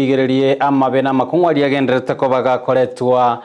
Rigererie amabena makungwari agenderete ko bagakoretwa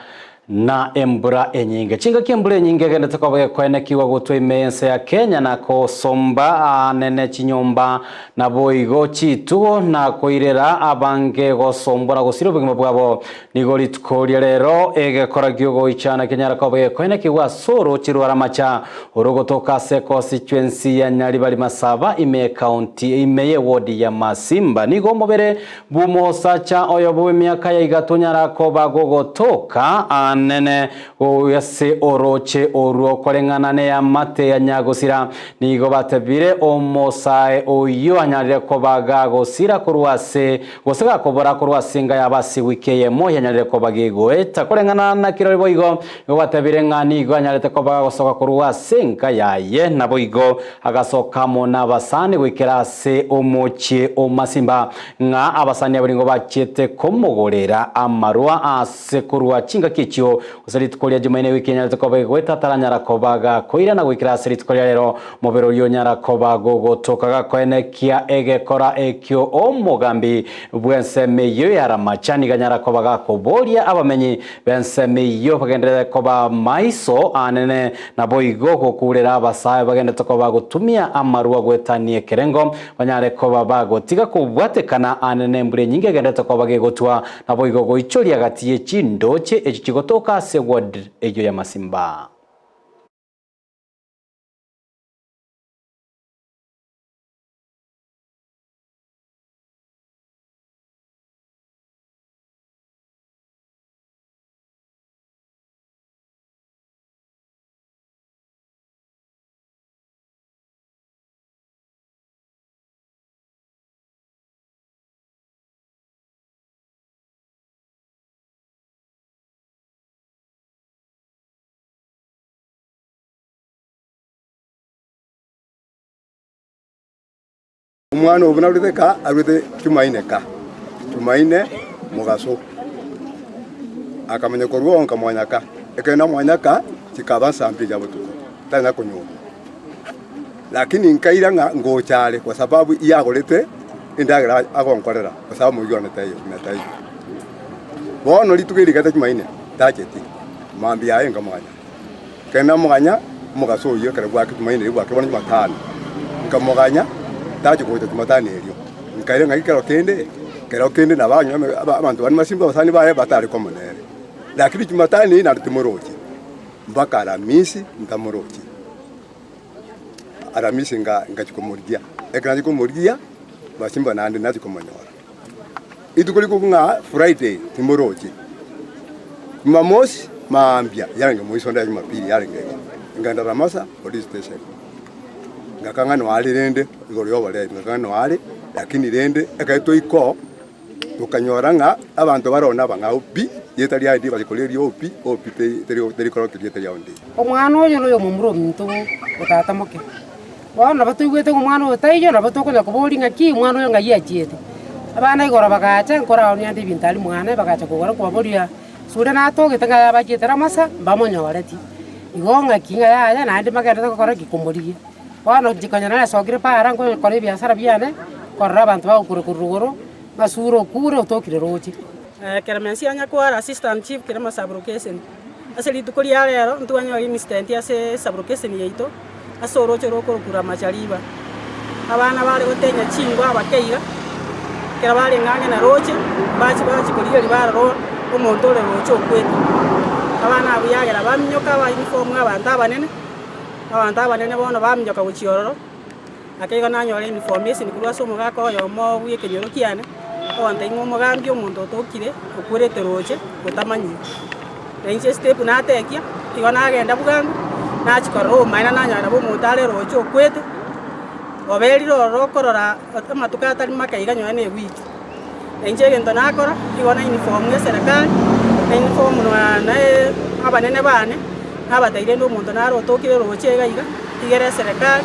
na embura enyinge chinga kiembura enyinge agendete ko bagakonekiwa gutwe imense ya Kenya na kosomba nene chinyomba na boigo chituo na koirera abange gosombora gusiro bugimo bwabo nigori tukoria rero egekoragio goichana Kenya ko bagakonekiwa soro chirwara macha orogotoka se constituency ya Nyaribari Masaba ime county ime ward ya Masimba nigo mobere bumosacha oyobo miaka ya igatonyara ko bagogotoka nene oyase oroche oruo korengana ne ya mate ya nyagosira nigo batebire omosae oyo anyarire ko bagagosira kurwase gosega kobora kurwasinga yabasi wikeye mo yanyarire ko bagigoeta korengana na kirori boigo batebire ngani go anyarire ko bagagosoka kurwasinga yaye na boigo agasoka mona basani wikerase omoche omasimba nga abasani abaringo bachete komogorera amarua ase kurwa chinga kichio usalit kolia jumaine wiki nyara tokoba gweta taranyara kobaga koira na gwikira salit kolia rero mobero yo nyara kobago gotokaga koenekia egekora ekyo omugambi bwense meyo yara machani ganyara kobaga koboria abamenyi bense meyo bagendere koba maiso anene na boigo kokurera abasaye bagende tokoba gutumia amarua gwetanie kerengo banyare koba bagotiga kubwatekana anene mbure nyinge gende tokoba gegotwa na boigo goichoria gatie chindoche echigotoka se ward ejo ya Masimba. Umwana ubuna uritheka aruthe tumaine mugaso akamenya korwo onka mwanyaka ekena mwanyaka tikaba sambi ya butuko tana kunyuma lakini nkaira ngochale kwa sababu iyagorete indagira agonkorera kwa sababu mugiyona tayo na tayo bono litugiri gata tumaine tajeti mambi yaye ngamwanya kena mwanya mugaso yo kare bwa tumaine bwa kibona matano nkamuganya taje kuita tumatani elio nkaire ngakero kende na banyu abantu bani Masimba basani baye batari komonere lakini tumatani na tumoroki mpaka Aramisi ntamoroki Aramisi ngachikomurgia ekana chikomurgia Masimba nandi nazi komonyora itukuli kunga Friday tumoroki Jumamosi maambia yange muisonda Jumapili yarenge nganda Ramasa police station ngakangano ali rende igoro yobale ngakangano ali lakini rende akaito iko tukanyora nga abantu barona banga upi yetali ID bazikoleri opi teri koroke yetali ondi omwana oyo no mumuro muntu utata moke wana batugwete omwana otayo na batokonya kubori ngaki omwana oyo ngayi achiete abana igoro bagacha nkora oni andi bintali mwana bagacha kugora kuboria sura na togete nga bachiete Ramasa bamonyoreti igonga kinga ya na andi magenda kokora kikomoriye wano jikanyana sogire para ngo kore biashara biane korra abantu ba kurugoro masuro kure utokire rochi keramensi anya kwa assistant chief kirema sublocation aseli tukuri ya lero ntuanyo instant ya se sublocation yeito asoro choro kura machariba abana bale gotenya chingwa abakeiga kera bale ngane na rochi bachi kuri libara ro umuntu le rochi okwete abana abuyagera bamnyoka ba uniform abantu abanene abantu abanene bono bamnyoka guchiororo akaiga nanyore information kurwa somo gako yo mo wikenyoro kiane onta ingo mugambi omuntu otokire okurete roche gutamanyi enche step na tekia igona agenda bugangu nachikoro maina nanyara bo mutale roche okwete oberi roro korora amatuka atari makaiga nyone wiki enche gento nakora igona uniform ya serikali uniform na abanene bane abataire ndo muntu naro otokire roche gaiga igere serikali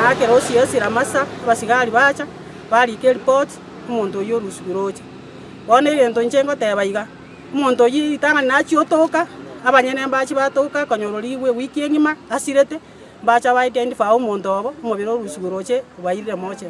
na kero siasi Ramasa basigari bacha bari ke report umuntu yo rusubiroje bone ibento ncengo tebaiga umuntu yi tanga nachi otoka abanyene mbachi batoka konyororiwe wiki engima asirete bacha ba identify umuntu obo umubiro rusubiroje bayire moche